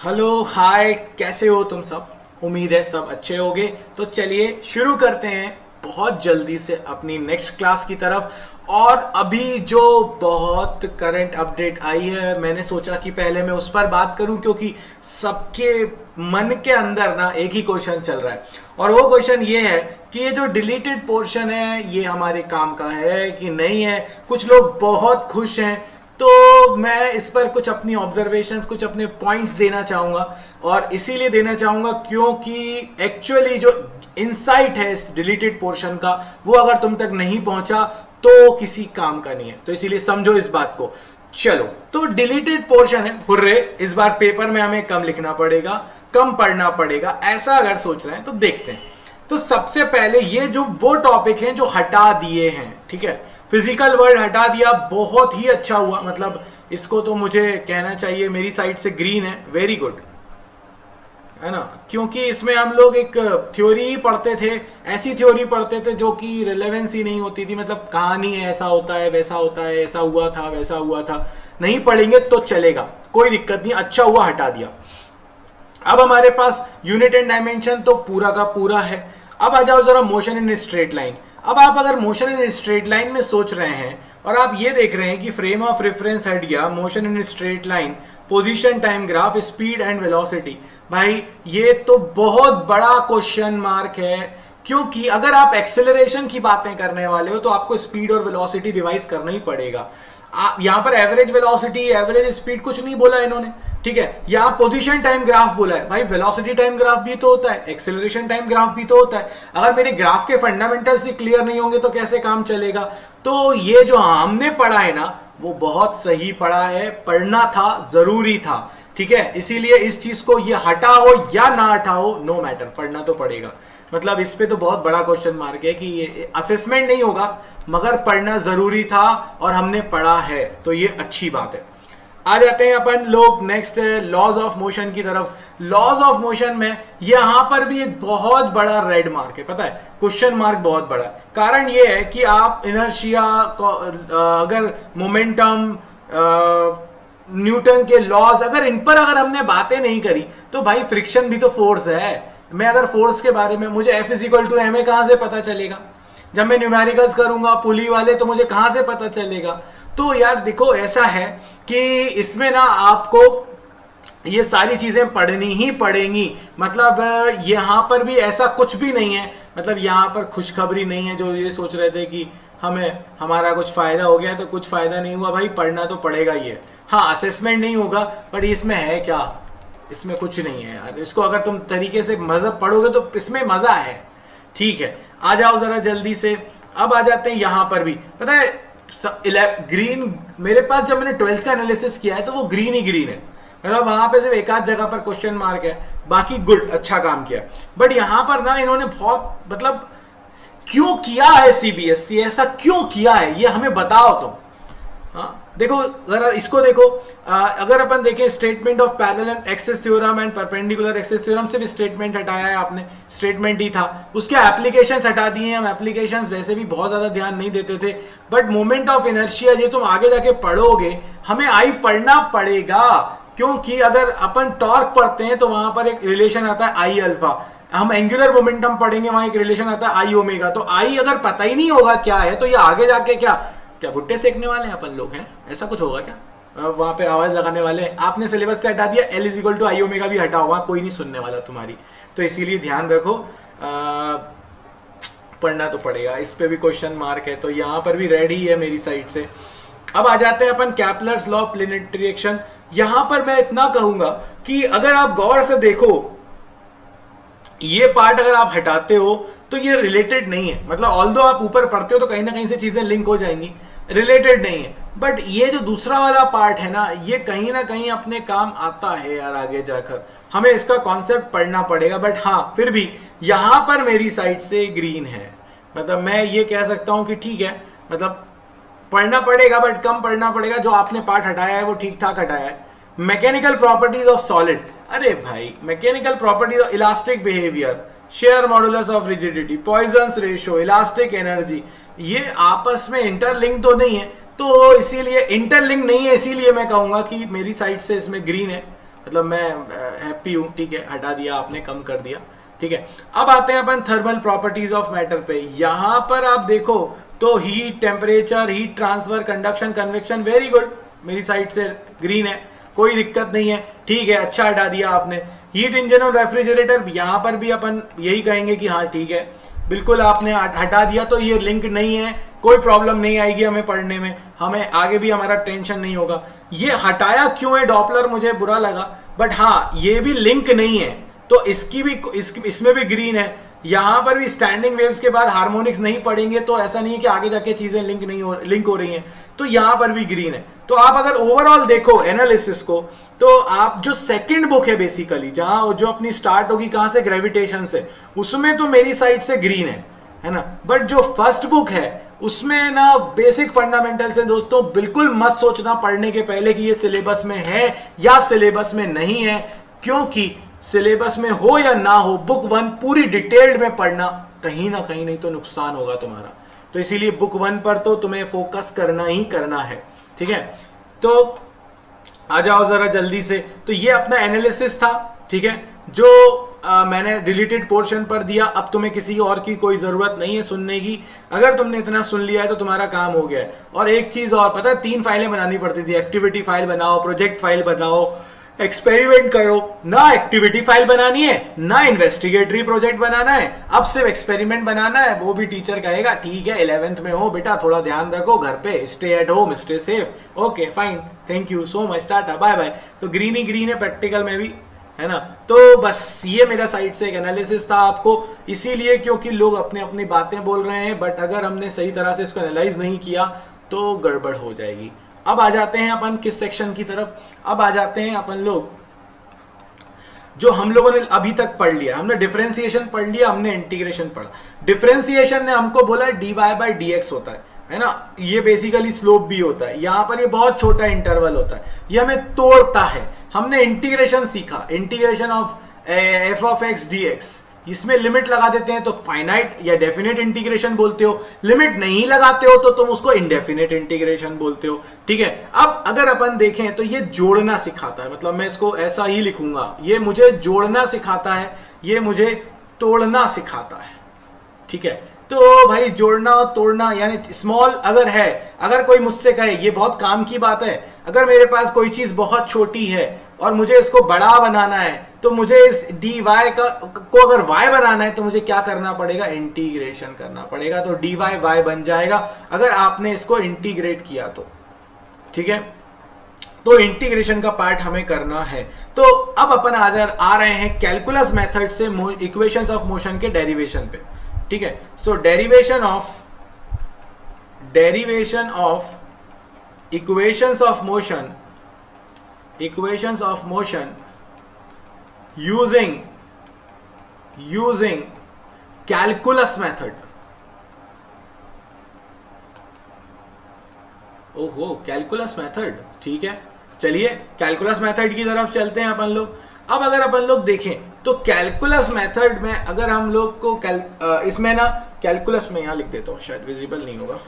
Hello hi, कैसे हो तुम सब। उम्मीद है सब अच्छे होगे। तो चलिए शुरू करते हैं बहुत जल्दी से अपनी नेक्स्ट क्लास की तरफ। और अभी जो बहुत करंट अपडेट आई है, मैंने सोचा कि पहले मैं उस पर बात करूं, क्योंकि सबके मन के अंदर ना एक ही क्वेश्चन चल रहा है। और वो क्वेश्चन ये है कि ये जो डिलीटेड पोर्शन है ये हमारे काम का है कि नहीं है। कुछ लोग बहुत खुश हैं, तो मैं इस पर कुछ अपनी ऑब्जर्वेशंस, कुछ अपने पॉइंट्स देना चाहूंगा। और इसीलिए देना चाहूंगा क्योंकि एक्चुअली जो इनसाइट है इस डिलीटेड पोर्शन का, वो अगर तुम तक नहीं पहुंचा तो किसी काम का नहीं है। तो इसीलिए समझो इस बात को। चलो, तो डिलीटेड पोर्शन है, हुर्रे, इस बार पेपर में हमें कम लिखना पड़ेगा, कम पढ़ना पड़ेगा, ऐसा अगर सोच रहे हैं तो देखते हैं। तो सबसे पहले ये जो वो टॉपिक हैं जो हटा दिए हैं, ठीक है, फिजिकल वर्ल्ड हटा दिया, बहुत ही अच्छा हुआ। मतलब इसको तो मुझे कहना चाहिए मेरी साइड से ग्रीन है, वेरी गुड, है ना। क्योंकि इसमें हम लोग एक थ्योरी ही पढ़ते थे, ऐसी थ्योरी पढ़ते थे जो कि रिलेवेंस ही नहीं होती थी। मतलब कहानी है, ऐसा होता है, वैसा होता है, ऐसा हुआ था, वैसा हुआ था, नहीं पढ़ेंगे तो चलेगा, कोई दिक्कत नहीं, अच्छा हुआ हटा दिया। अब हमारे पास यूनिट एंड डायमेंशन तो पूरा का पूरा है। अब आ जाओ जरा मोशन इन स्ट्रेट लाइन। अब आप अगर मोशन इन स्ट्रेट लाइन में सोच रहे हैं और आप ये देख रहे हैं कि फ्रेम ऑफ रेफरेंस हट गया, motion in straight line, position time graph, speed and velocity, भाई ये तो बहुत बड़ा क्वेश्चन मार्क है। क्योंकि अगर आप एक्सेलरेशन की बातें करने वाले हो तो आपको स्पीड और वेलोसिटी रिवाइज करना ही पड़ेगा। यहां पर एवरेज वेलोसिटी, एवरेज स्पीड कुछ नहीं बोला इन्होंने, ठीक है। यहां पोजीशन टाइम ग्राफ बोला है, भाई वेलोसिटी टाइम ग्राफ भी तो होता है, एक्सेलरेशन टाइम ग्राफ भी तो होता है। अगर मेरे ग्राफ के फंडामेंटल्स ही क्लियर नहीं होंगे तो कैसे काम चलेगा। तो ये जो हमने पढ़ा है ना, वो बहुत सही पढ़ा है, पढ़ना था, जरूरी था, ठीक है। इसीलिए इस चीज को ये हटा हो या ना हटा हो, नो मैटर, पढ़ना तो पड़ेगा। मतलब इस पे तो बहुत बड़ा क्वेश्चन मार्क है कि ये असेसमेंट नहीं होगा, मगर पढ़ना जरूरी था और हमने पढ़ा है, तो ये अच्छी बात है। आ जाते हैं अपन लोग नेक्स्ट लॉज ऑफ मोशन की तरफ। लॉज ऑफ मोशन में यहां पर भी एक बहुत बड़ा रेड मार्क है, पता है, क्वेश्चन मार्क बहुत बड़ा। कारण ये है कि आप इनर्शिया, अगर मोमेंटम, न्यूटन के लॉज, अगर इन पर अगर हमने बातें नहीं करी तो भाई फ्रिक्शन भी तो फोर्स है। मैं अगर फोर्स के बारे में, मुझे F equal to m a कहां से पता चलेगा। जब मैं न्यूमेरिकल्स करूंगा पुली वाले तो मुझे कहां से पता चलेगा। तो यार देखो, ऐसा है कि इसमें ना आपको ये सारी चीजें पढ़नी ही पड़ेंगी। मतलब यहां पर भी ऐसा कुछ भी नहीं है, मतलब यहां पर खुशखबरी नहीं है। जो ये सोच रहे थे कि हमारा कुछ फायदा हो गया, तो कुछ फायदा नहीं हुआ भाई, पढ़ना तो पड़ेगा ही है। हाँ, असेसमेंट नहीं होगा, पर इसमें है क्या, इसमें कुछ नहीं है यार। इसको अगर तुम तरीके से मजहब पढ़ोगे तो इसमें मजा है, ठीक है। आ जाओ जरा जल्दी से। अब आ जाते हैं यहां पर भी, पता है ग्रीन, मेरे पास जब मैंने 12th का एनालिसिस किया है तो वो ग्रीन ही ग्रीन है। मतलब वहां पे सिर्फ एक आध जगह पर क्वेश्चन मार्क है, बाकी गुड, अच्छा काम किया। बट यहां पर ना इन्होंने बहुत, मतलब क्यों किया है सीबीएसई, ऐसा क्यों किया है ये हमें बताओ तुम। हाँ देखो जरा इसको देखो। अगर अपन देखें statement of parallel axis theorem and perpendicular axis theorem, सिर्फ स्टेटमेंट हटाया है आपने, स्टेटमेंट ही था, उसके एप्लीकेशंस हटा दिए हैं। हम एप्लीकेशंस वैसे भी बहुत ज्यादा ध्यान नहीं देते थे, बट मोमेंट ऑफ इनर्शिया ये तुम आगे जाके पढ़ोगे, हमें आई पढ़ना पड़ेगा। क्योंकि अगर अपन टॉर्क पढ़ते हैं तो वहां पर एक रिलेशन आता है आई अल्फा, हम एंगुलर मोमेंटम पढ़ेंगे वहां एक रिलेशन आता है आई ओमेगा। तो आई अगर पता ही नहीं होगा क्या है तो ये आगे जाके क्या भुट्टे सेकने वाले हैं अपन लोग हैं, ऐसा कुछ होगा क्या। वहां पे आवाज लगाने वाले हैं। आपने सिलेबस से हटा दिया, L is equal to I omega भी हटा हुआ, कोई नहीं सुनने वाला तुम्हारी। तो इसीलिए ध्यान रखो, पढ़ना तो पड़ेगा। इस पे भी क्वेश्चन मार्क है, तो यहां पर भी रेड ही है मेरी साइड से। अब आ जाते हैं अपन Kepler's law of planetary action. यहां पर मैं इतना कहूंगा कि अगर आप गौर से देखो, ये पार्ट अगर आप हटाते हो तो ये रिलेटेड नहीं है। मतलब ऑल्दो आप ऊपर पढ़ते हो तो कहीं ना कहीं से चीजें लिंक हो जाएंगी, रिलेटेड नहीं है। बट ये जो दूसरा वाला पार्ट है ना, ये कहीं ना कहीं अपने काम आता है यार आगे जाकर, हमें इसका कॉन्सेप्ट पढ़ना पड़ेगा। बट हाँ, फिर भी यहां पर मेरी साइड से ग्रीन है। मतलब मैं ये कह सकता हूं कि ठीक है, मतलब पढ़ना पड़ेगा बट कम पढ़ना पड़ेगा। जो आपने पार्ट हटाया है वो ठीक ठाक हटाया है। मैकेनिकल प्रॉपर्टीज ऑफ सॉलिड, अरे भाई mechanical properties of elastic behaviour, shear modulus of rigidity, poisson's ratio, elastic energy, ये आपस में इंटरलिंक तो नहीं है। तो इसीलिए इंटरलिंक नहीं है, इसीलिए मैं कहूंगा कि मेरी साइड से इसमें ग्रीन है। मतलब मैं हैप्पी हूँ, ठीक है, हटा दिया आपने, कम कर दिया, ठीक है। अब आते हैं अपन थर्मल प्रॉपर्टीज ऑफ मैटर पे। यहां पर आप देखो तो heat, temperature, heat transfer, conduction, convection, very good, मेरी साइड से ग्रीन है, कोई दिक्कत नहीं है, ठीक है, अच्छा हटा दिया आपने। हीट इंजन और रेफ्रिजरेटर, यहां पर भी अपन यही कहेंगे कि हाँ ठीक है, बिल्कुल आपने हटा दिया, तो ये लिंक नहीं है, कोई प्रॉब्लम नहीं आएगी हमें पढ़ने में, हमें आगे भी हमारा टेंशन नहीं होगा। ये हटाया क्यों है डॉपलर, मुझे बुरा लगा, बट हाँ ये भी लिंक नहीं है, तो इसकी भी इसमें भी ग्रीन है। यहां पर भी स्टैंडिंग वेव्स के बाद हार्मोनिक्स नहीं पढ़ेंगे, तो ऐसा नहीं है कि आगे जाके चीजें लिंक हो रही हैं, तो यहां पर भी ग्रीन है। तो आप अगर ओवरऑल देखो एनालिसिस को, तो आप जो सेकंड बुक है बेसिकली, जहां जो अपनी स्टार्ट होगी कहां से, ग्रेविटेशन से, उसमें तो मेरी साइड से ग्रीन है ना, बट जो फर्स्ट बुक है उसमें ना बेसिक फंडामेंटल्स है दोस्तों, बिल्कुल मत सोचना पढ़ने के पहले कि ये सिलेबस में है या सिलेबस में नहीं है, क्योंकि सिलेबस में हो या ना हो, बुक 1 पूरी डिटेल्ड में पढ़ना कहीं ना कहीं नहीं तो नुकसान होगा तुम्हारा, तो इसीलिए बुक 1 पर तो तुम्हें फोकस करना ही करना है, ठीक है। तो आ जाओ जरा जल्दी से, तो ये अपना एनालिसिस था, ठीक है, जो मैंने डिलीटेड पोर्शन पर दिया। अब तुम्हें किसी और की कोई जरूरत नहीं है सुनने की, अगर तुमने इतना सुन लिया है तो तुम्हारा काम हो गया है। और एक चीज और पता है, 3 फाइलें बनानी पड़ती थी, एक्टिविटी फाइल बनाओ, प्रोजेक्ट फाइल बनाओ, एक्सपेरिमेंट करो, ना एक्टिविटी फाइल बनानी है ना इन्वेस्टिगेटरी प्रोजेक्ट बनाना है, अब सिर्फ एक्सपेरिमेंट बनाना है। वो भी टीचर कहेगा ठीक है 11th में हो बेटा, थोड़ा ध्यान रखो घर पे, stay at home, stay safe, okay fine, thank you so much, tata bye bye. तो ग्रीन ही ग्रीन है प्रैक्टिकल में भी, है ना। तो बस ये मेरा साइड से एक एनालिसिस था आपको, इसीलिए क्योंकि लोग अपने अपनी बातें बोल रहे हैं, बट अगर हमने सही तरह से इसको एनालाइज नहीं किया तो गड़बड़ हो जाएगी। अब आ जाते हैं अपन किस सेक्शन की तरफ, अब आ जाते हैं अपन लोग जो हम लोगों ने अभी तक पढ़ लिया। हमने डिफरेंशिएशन पढ़ लिया, हमने इंटीग्रेशन पढ़ा। डिफरेंशिएशन ने हमको बोला dy बाय dx होता है ना, ये बेसिकली स्लोप भी होता है, यहां पर ये बहुत छोटा इंटरवल होता है, ये हमें तोड़ता है। हमने इंटीग्रेशन सीखा, integration of f of x dx, इसमें लिमिट लगा देते हैं तो फाइनाइट या डेफिनेट इंटीग्रेशन बोलते हो, लिमिट नहीं लगाते हो तो तुम उसको इंडेफिनेट इंटीग्रेशन बोलते हो, ठीक है। अब अगर अपन देखें तो ये जोड़ना सिखाता है, मतलब मैं इसको ऐसा ही लिखूंगा, ये मुझे जोड़ना सिखाता है, ये मुझे तोड़ना सिखाता है, ठीक है। तो भाई जोड़ना और तोड़ना यानी स्मॉल अगर है, अगर कोई मुझसे कहे ये बहुत काम की बात है, अगर मेरे पास कोई चीज बहुत छोटी है और मुझे इसको बड़ा बनाना है, तो मुझे इस dy को अगर y बनाना है तो मुझे क्या करना पड़ेगा, इंटीग्रेशन करना पड़ेगा। तो dy y बन जाएगा अगर आपने इसको इंटीग्रेट किया तो, ठीक है। तो इंटीग्रेशन का पार्ट हमें करना है। तो अब अपन आ रहे हैं कैलकुलस मेथड से इक्वेशंस ऑफ मोशन के डेरिवेशन पे, ठीक है। So derivation of equations of motion using calculus method। ओहो कैलकुलस मेथड, ठीक है, चलिए कैलकुलस मेथड की तरफ चलते हैं अपन लोग। अब अगर अपन लोग देखें तो कैलकुलस मेथड में अगर हम लोग को इसमें ना कैलकुलस में यहां लिख देता हूं, शायद विजिबल नहीं होगा,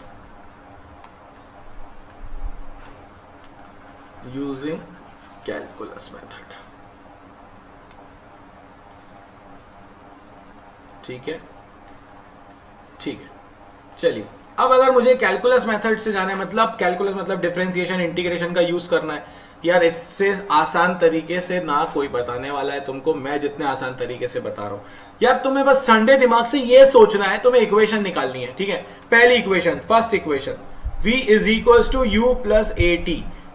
यूजिंग कैलकुलस मेथड, ठीक है, ठीक है। चलिए अब अगर मुझे कैलकुलस मेथड से जाना है, मतलब कैलकुलस मतलब डिफरेंशिएशन इंटीग्रेशन का यूज करना है, यार इससे आसान तरीके से ना कोई बताने वाला है तुमको, मैं जितने आसान तरीके से बता रहा हूं, यार तुम्हें बस ठंडे दिमाग से ये सोचना है, तुम्हें इक्वेशन निकालनी है, ठीक है। पहली equation, first equation, v is equal to u plus at।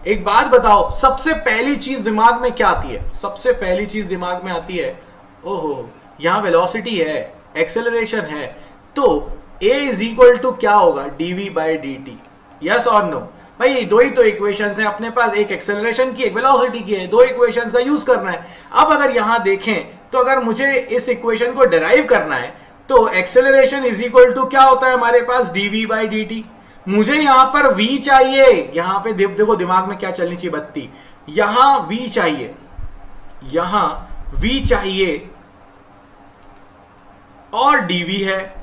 एक बात बताओ, सबसे पहली चीज दिमाग में क्या आती है, सबसे पहली चीज दिमाग में आती है, ओहो यहां वेलोसिटी है, एक्सेलरेशन है, तो a इज इक्वल टू क्या होगा, dv बाई dt, यस और नो। भाई दो ही तो इक्वेशंस हैं अपने पास, एक एक्सेलरेशन की एक वेलोसिटी की है, दो इक्वेशंस का यूज करना है। अब अगर यहां देखें तो अगर मुझे इस इक्वेशन को डिराइव करना है तो एक्सेलरेशन इज इक्वल टू क्या होता है हमारे पास, dv बाई dt। मुझे यहां पर v चाहिए, यहां पे देखो दिमाग में क्या चलनी चाहिए बत्ती, यहां v चाहिए, यहां v चाहिए और dv है,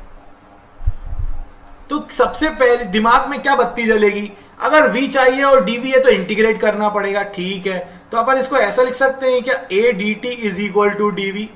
तो सबसे पहले दिमाग में क्या बत्ती जलेगी, अगर v चाहिए और dv है तो इंटीग्रेट करना पड़ेगा, ठीक है। तो अपन इसको ऐसा लिख सकते हैं क्या, a d t is equal to d v.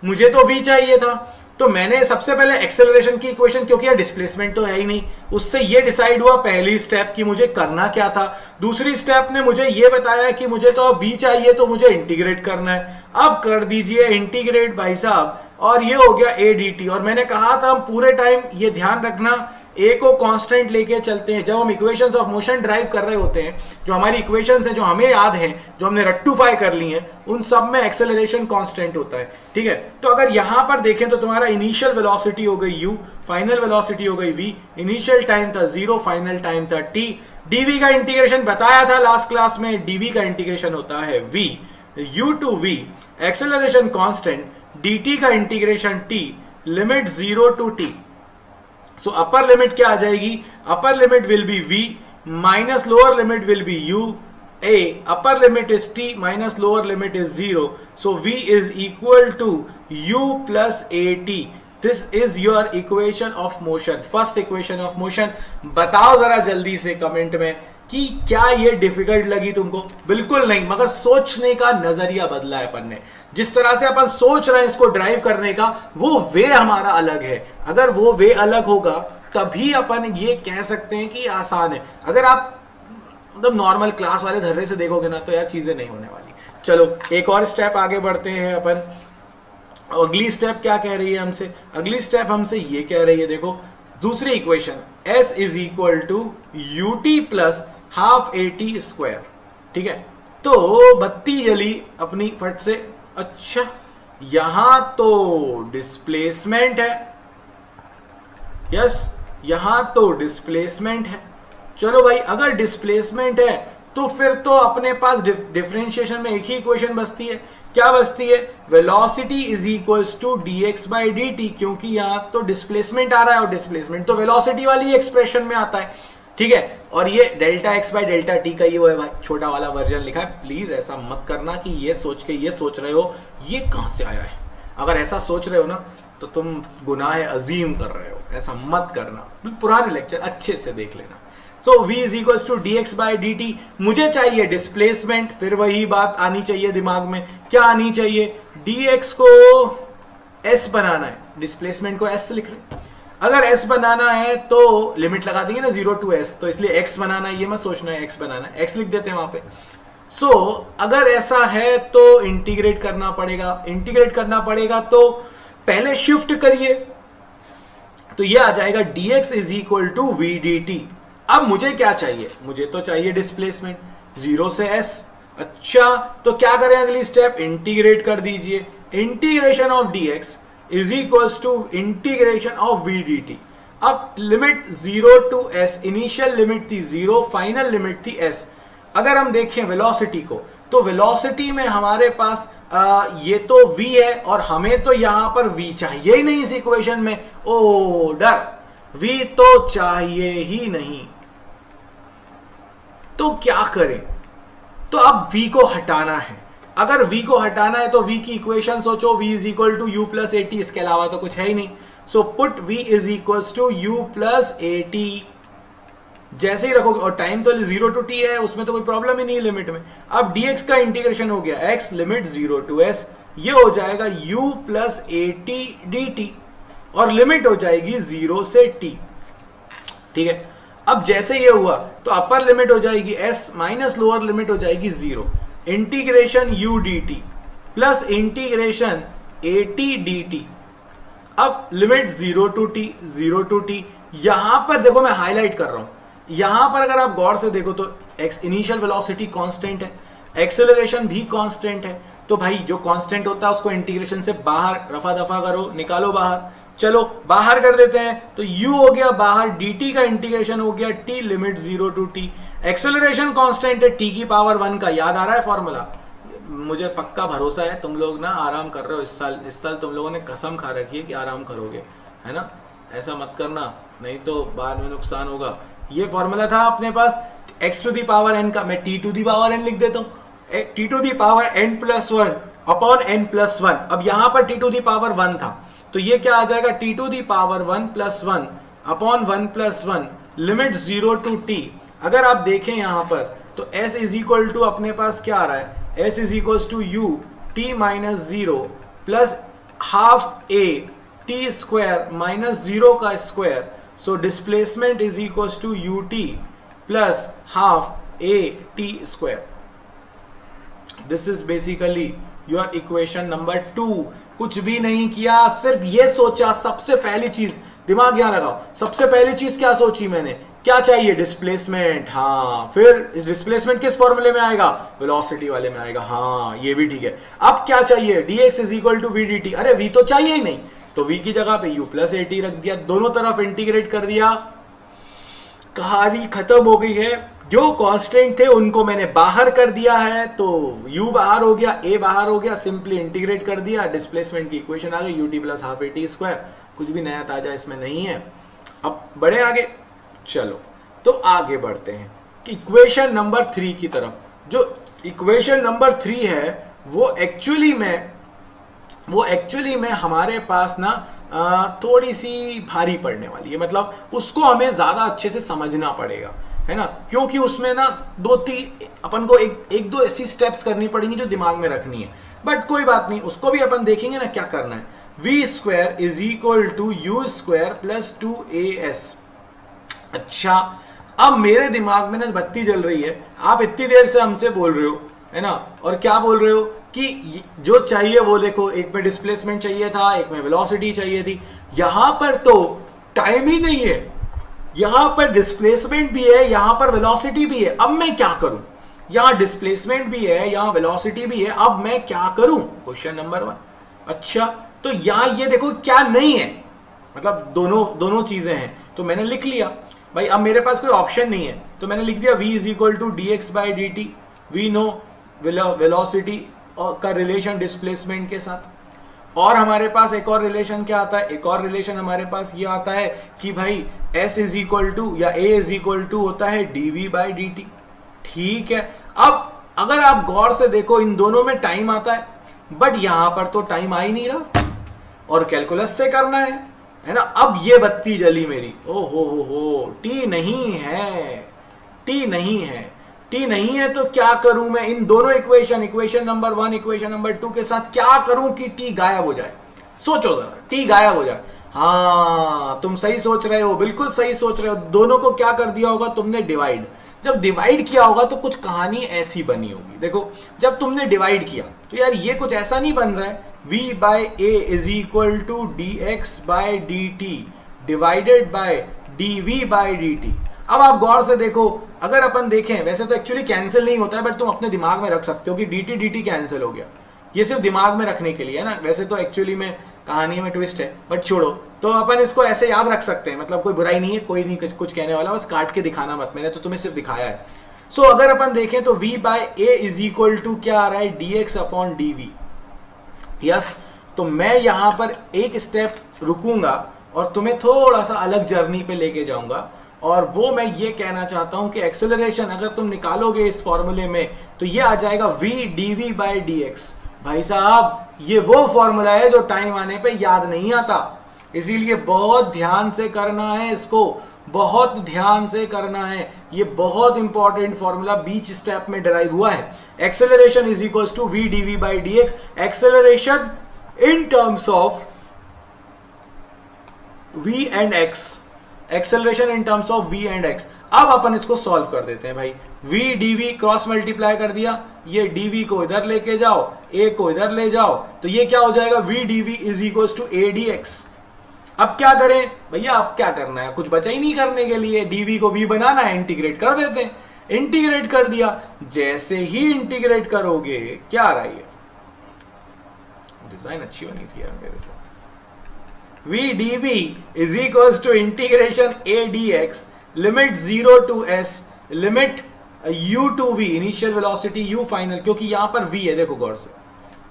मुझे तो v चाहिए था, तो मैंने सबसे पहले एक्सेलरेशन की इक्वेशन, क्योंकि यार डिस्प्लेसमेंट तो है ही नहीं, उससे ये डिसाइड हुआ पहली स्टेप की मुझे करना क्या था। दूसरी स्टेप ने मुझे ये बताया कि मुझे तो अब v चाहिए, तो मुझे इंटीग्रेट करना है। अब कर दीजिए इंटीग्रेट भाई साहब, और ये हो गया a dt। और मैंने कहा था हम पूरे टाइम ये ध्यान रखना, a को कांस्टेंट लेके चलते हैं। जब हम इक्वेशंस ऑफ मोशन ड्राइव कर रहे होते हैं, जो हमारी इक्वेशंस हैं जो हमें याद हैं, जो हमने रेक्टिफाई कर ली हैं, उन सब में एक्सेलरेशन कांस्टेंट होता है, ठीक है। तो अगर यहां पर देखें तो तुम्हारा इनिशियल वेलोसिटी हो गई u, फाइनल वेलोसिटी हो गई v, इनिशियल टाइम था 0, फाइनल टाइम था t। dv का इंटीग्रेशन बताया था लास्ट क्लास में, dv का इंटीग्रेशन होता है v, u to v, acceleration constant, dt का integration t, limit 0 to t। So upper limit क्या आ जाएगी, upper limit will be v minus lower limit will be u, a upper limit is t minus lower limit is 0, so v is equal to u plus at। this is your equation of motion, first equation of motion। बताओ जरा जल्दी से comment में कि क्या ये difficult लगी तुमको। बिल्कुल नहीं, मगर सोचने का नजरिया बदला है अपन ने। जिस तरह से अपन सोच रहे हैं इसको ड्राइव करने का, वो वे हमारा अलग है। अगर वो वे अलग होगा तभी अपन ये कह सकते हैं कि आसान है। अगर आप मतलब नॉर्मल क्लास वाले धर्रे से देखोगे ना, तो यार चीजें नहीं होने वाली। चलो एक और स्टेप आगे बढ़ते हैं अपन। अगली स्टेप क्या कह रही है हमसे, अगली स्टेप हमसे ये कह रही है, देखो दूसरी equation, s is equal to U T plus half A T square, ठीक है। तो बत्ती जली अपनी फट से। अच्छा, यहां तो डिस्प्लेसमेंट है, यस यहां तो डिस्प्लेसमेंट है। चलो भाई, अगर डिस्प्लेसमेंट है तो फिर तो अपने पास डिफरेंशिएशन में एक ही इक्वेशन बचती है। क्या बचती है, velocity is equals to dx by dt, क्योंकि यहां तो डिस्प्लेसमेंट आ रहा है और डिस्प्लेसमेंट तो वेलोसिटी वाली एक्सप्रेशन में आता है, ठीक है। और ये delta x by delta T का ये वो है भाई, छोटा वाला वर्जन लिखा है। प्लीज ऐसा मत करना कि ये सोच के ये सोच रहे हो ये कहां से आया है। अगर ऐसा सोच रहे हो ना तो तुम गुनाह अजीम कर रहे हो, ऐसा मत करना। पुराने लेक्चर अच्छे से देख लेना। So v is equals to dx by dt। मुझे चाहिए डिस्प्लेसमेंट, फिर वही बात आनी चाहिए दिमाग में। क्या आनी चाहिए, dx को s बनाना है, डिस्प्लेसमेंट को s से लिख रहे हैं। अगर s बनाना है तो लिमिट लगा देंगे ना 0 टू s, तो इसलिए x बनाना है, ये मत सोचना है x बनाना है, x लिख देते हैं वहां पे। सो अगर ऐसा है तो इंटीग्रेट करना पड़ेगा। इंटीग्रेट करना पड़ेगा तो पहले शिफ्ट करिए, तो ये आ जाएगा dx is equal to v dt। अब मुझे क्या चाहिए, मुझे तो चाहिए डिस्प्लेसमेंट 0 से s। अच्छा, तो क्या करें अगली स्टेप, इंटीग्रेट कर दीजिए। Integration of dx is equals to integration of v dt। अब limit 0 to s, initial limit थी 0, फाइनल लिमिट थी s। अगर हम देखें वेलोसिटी को, तो वेलोसिटी में हमारे पास ये तो v है और हमें तो यहां पर v चाहिए ही नहीं इस इक्वेशन में। ओ डर, v तो चाहिए ही नहीं, तो क्या करें, तो अब v को हटाना है। अगर v को हटाना है तो v की इक्वेशन सोचो, v is equal to u plus a t, इसके अलावा तो कुछ है ही नहीं। So put v is equal to u plus a t, जैसे ही रखोगे, और टाइम तो 0 टू t है, उसमें तो कोई प्रॉब्लम ही नहीं है लिमिट में। अब dx का इंटीग्रेशन हो गया x लिमिट 0 टू s, ये हो जाएगा u plus a T D T, और लिमिट हो जाएगी 0 से t, ठीक है। अब जैसे ये हुआ तो अपर लिमिट हो जाएगी s माइनस लोअर लिमिट हो जाएगी 0, integration u dt plus integration A T D T. अब limit 0 to t, 0 to t। यहां पर देखो मैं हाईलाइट कर रहा हूं, यहां पर अगर आप गौर से देखो तो x इनिशियल वेलोसिटी कांस्टेंट है, एक्सेलरेशन भी कांस्टेंट है। तो भाई जो कांस्टेंट होता है उसको इंटीग्रेशन से बाहर रफा दफा करो, निकालो बाहर। चलो बाहर कर देते हैं, तो u हो गया बाहर, dt का इंटीग्रेशन हो गया t limit 0 to t। Acceleration constant है t की पावर 1 का, याद आ रहा है फॉर्मूला। मुझे पक्का भरोसा है तुम लोग ना आराम कर रहे हो इस साल तुम लोगों ने कसम खा रखी है कि आराम करोगे, है ना। ऐसा मत करना, नहीं तो बाद में नुकसान होगा। ये फॉर्मूला था अपने पास x to the power n का, मैं t to the power n लिख देता हूँ, t to the power n plus 1 upon n plus 1। अब यहां पर t टू दी पावर 1 था, तो ये क्या आ जाएगा, t to the power 1 plus 1 upon 1 plus 1, limit 0 to t। अगर आप देखें यहां पर तो s इज इक्वल टू अपने पास क्या आ रहा है, S is equals to you T minus zero plus half A T square minus zero का square. So displacement is equals to U T plus half A T square. This is basically your equation number 2. कुछ भी नहीं किया, सिर्फ ये सोचा. सबसे पहली चीज, दिमाग यहां लगाओ, सबसे पहली चीज क्या सोची मैंने, क्या चाहिए, डिस्प्लेसमेंट. हाँ, फिर इस डिस्प्लेसमेंट किस फॉर्मूले में आएगा, वेलोसिटी वाले में आएगा. हाँ, ये भी ठीक है. अब क्या चाहिए, dx is equal to v d t. अरे v तो चाहिए ही नहीं, तो v की जगह पे u प्लस ए टी रख दिया, दोनों तरफ इंटीग्रेट कर दिया, कहानी खत्म हो गई है. जो कांस्टेंट थे उनको मैंने बाहर कर दिया है, तो u बाहर हो गया, a बाहर हो गया, सिंपली इंटीग्रेट कर दिया, डिस्प्लेसमेंट की इक्वेशन आ गई, U T plus half A T square. कुछ भी नया ताजा इसमें नहीं है. अब बढ़े आगे, चलो तो आगे बढ़ते हैं इक्वेशन नंबर 3 की तरफ. जो इक्वेशन नंबर 3 है वो एक्चुअली में हमारे पास ना थोड़ी सी भारी पड़ने वाली है. मतलब उसको हमें ज्यादा अच्छे से समझना पड़ेगा, है ना, क्योंकि उसमें ना अपन को एक दो ऐसी स्टेप्स करनी पड़ेंगी जो दिमाग में रखनी है. बट कोई बात नहीं, उसको भी अपन देखेंगे ना क्या करना है. V square is equal to u square plus 2as. अच्छा, अब मेरे दिमाग में ना बत्ती जल रही है. आप इतनी देर से हमसे बोल रहे हो, है ना, और क्या बोल रहे हो कि जो चाहिए वो देखो, एक में डिस्प्लेसमेंट चाहिए था, एक में वेलोसिटी चाहिए थी. यहां पर तो टाइम ही नहीं है, यहां पर डिस्प्लेसमेंट भी है, यहां पर वेलोसिटी भी है. अब मैं क्या करूं, यहां डिस्प्लेसमेंट भी है, यहां वेलोसिटी भी है, अब मैं क्या करूं, क्वेश्चन नंबर 1. अच्छा, तो यहां ये देखो क्या नहीं है, मतलब दोनों चीजें हैं, तो मैंने लिख लिया भाई. अब मेरे पास कोई ऑप्शन नहीं है, तो मैंने लिख दिया v is equal to d x by d t. We know velocity का रिलेशन डिस्प्लेसमेंट के साथ. और हमारे पास एक और रिलेशन क्या आता है, एक और रिलेशन हमारे पास ये आता है कि भाई s इज इक्वल टू या a इज इक्वल टू होता है dv बाई डी टी. ठीक है. अब अगर आप गौर से देखो, इन दोनों में टाइम आता है, बट यहां पर तो टाइम आ ही नहीं रहा, और कैलकुलस से करना है ना. अब ये बत्ती जली मेरी, ओ हो, टी नहीं है, टी नहीं है, तो क्या करूं मैं इन दोनों इक्वेशन नंबर 1 इक्वेशन नंबर 2 के साथ क्या करूं कि टी गायब हो जाए. सोचो जरा, टी गायब हो जाए. हाँ, तुम सही सोच रहे हो, बिल्कुल सही सोच रहे हो. दोनों को क्या कर दिया होगा तुमने, डिवाइड. जब डिवाइड किया होगा तो कुछ कहानी ऐसी बनी होगी. देखो, जब तुमने डिवाइड किया तो यार ये कुछ ऐसा नहीं बन रहा है, v by a is equal to d x by d t divided by d v by d T. अब आप गौर से देखो, अगर अपन देखें, वैसे तो एक्चुअली कैंसिल नहीं होता है, बट तुम अपने दिमाग में रख सकते हो कि डी टी कैंसिल हो गया. ये सिर्फ दिमाग में रखने के लिए है ना, वैसे तो एक्चुअली में कहानी में ट्विस्ट है, बट छोड़ो. तो अपन इसको ऐसे याद रख सकते हैं, मतलब कोई बुराई नहीं है, कोई नहीं कुछ कहने वाला, बस काट के दिखाना मत, मैंने तो तुम्हें सिर्फ दिखाया है. सो अगर अपन देखें तो v by a is equal to क्या आ रहा है, d x upon d v. Yes, तो मैं यहां पर एक स्टेप रुकूंगा और तुम्हें थोड़ा सा अलग जर्नी पे लेके जाऊंगा, और वो मैं ये कहना चाहता हूं कि एक्सेलरेशन अगर तुम निकालोगे इस फॉर्मूले में तो ये आ जाएगा v dv by d x. भाई साहब, ये वो फॉर्मूला है जो टाइम आने पे याद नहीं आता, इसीलिए बहुत ध्यान से करना है इसको, बहुत ध्यान से करना है. ये बहुत इंपॉर्टेंट फॉर्मूला बीच स्टेप में डिराइव हुआ है. Acceleration is equals to v dv by d x. Acceleration in terms of v and x, acceleration in terms of v and x. अब अपन इसको सॉल्व कर देते हैं भाई. v dv क्रॉस मल्टीप्लाई कर दिया, ये dv को इधर लेके जाओ, a को इधर ले जाओ, तो ये क्या हो जाएगा, v dv is equals to a dx. अब क्या करें भैया, अब क्या करना है, कुछ बचा ही नहीं करने के लिए. dv को v बनाना है, इंटीग्रेट कर देते हैं. इंटीग्रेट कर दिया, जैसे ही इंटीग्रेट करोगे क्या आ रहा है, डिजाइन अच्छी बनी थी यार मेरे से. v dv is equals to integration a dx limit 0 to s limit u to v, initial velocity u final, क्योंकि यहां पर v है. देखो गौर से,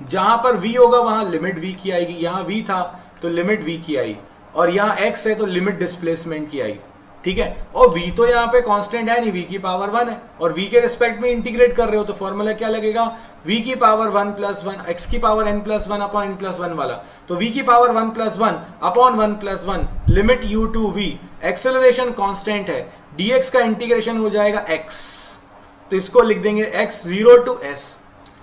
जहां पर v होगा वहां लिमिट v की आएगी, यहां v था तो लिमिट v की आई, और यहां x है तो लिमिट डिस्प्लेसमेंट की आई. ठीक है, और v तो यहाँ पे कांस्टेंट है नहीं, v की पावर 1 है, और v के रिस्पेक्ट में इंटीग्रेट कर रहे हो तो फॉर्मूला क्या लगेगा, v की पावर 1 प्लस 1 x की power n plus 1 upon n plus 1 वाला. तो v की power 1 plus 1 upon 1 plus 1 limit u to v. Acceleration constant है, dx का इंटीग्रेशन हो जाएगा x, तो इसको लिख देंगे x 0 टू s.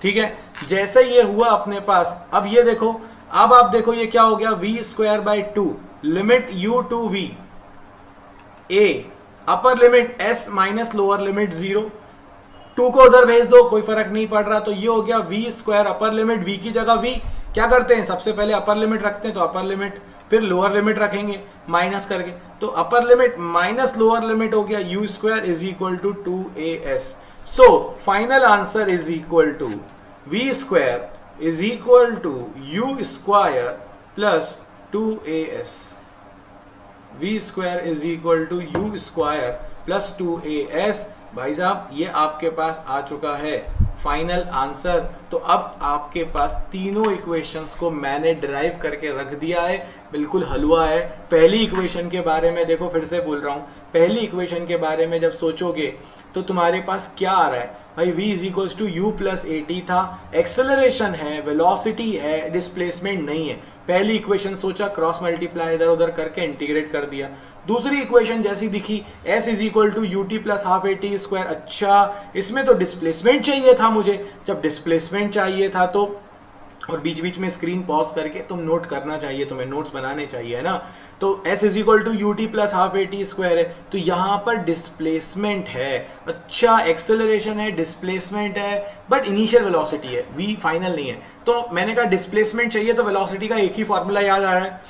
ठीक है, जैसे ये हुआ अपने पास, अब ये देखो, अब आप देखो ये क्या हो गया, v square by two limit u to v a upper limit s minus lower limit 0, two को उधर भेज दो कोई फर्क नहीं पड़ रहा, तो ये हो गया v square upper limit, v की जगह वी क्या करते हैं, सबसे पहले अपर लिमिट रखते हैं, तो अपर लिमिट, फिर लोअर लिमिट रखेंगे माइनस करके, तो upper limit minus lower limit हो गया u square is equal to 2as। So final answer is equal to v square is equal to u square plus 2as। V square is equal to u square plus 2as। भाई साहब ये आपके पास आ चुका है final answer. तो अब आपके पास तीनों इक्वेशंस को मैंने डिराइव करके रख दिया है, बिल्कुल हलवा है। पहली इक्वेशन के बारे में देखो, फिर से बोल रहा हूं, पहली इक्वेशन के बारे में जब सोचोगे तो तुम्हारे पास क्या आ रहा है भाई, v is equal to u plus a t था, एक्सेलरेशन है, वेलोसिटी है, डिस्प्लेसमेंट नहीं है। पहली इक्वेशन सोचा, क्रॉस मल्टीप्लाई इधर उधर करके इंटीग्रेट कर दिया। दूसरी इक्वेशन जैसी दिखी, s is equal to U T plus half A T square, अच्छा इसमें तो डिस्प्लेसमेंट चाहिए था मुझे, जब डिस्प्लेसमेंट चाहिए था तो, और बीच बीच में स्क्रीन पॉज करके तुम नोट करना चाहिए, तुम्हें नोट्स बनाने चाहिए है ना, तो s is equal to U T plus half A T square है, तो यहाँ पर डिस्प्लेसमेंट है, अच्छा एक्सेलरेशन है, डिस्प्लेसमेंट है, बट इनिशियल वेलोसिटी है, v फाइनल नहीं है। तो मैंने कहा डिस्प्लेसमेंट चाहिए तो वेलोसिटी का एक ही फॉर्मूला याद आ रहा है,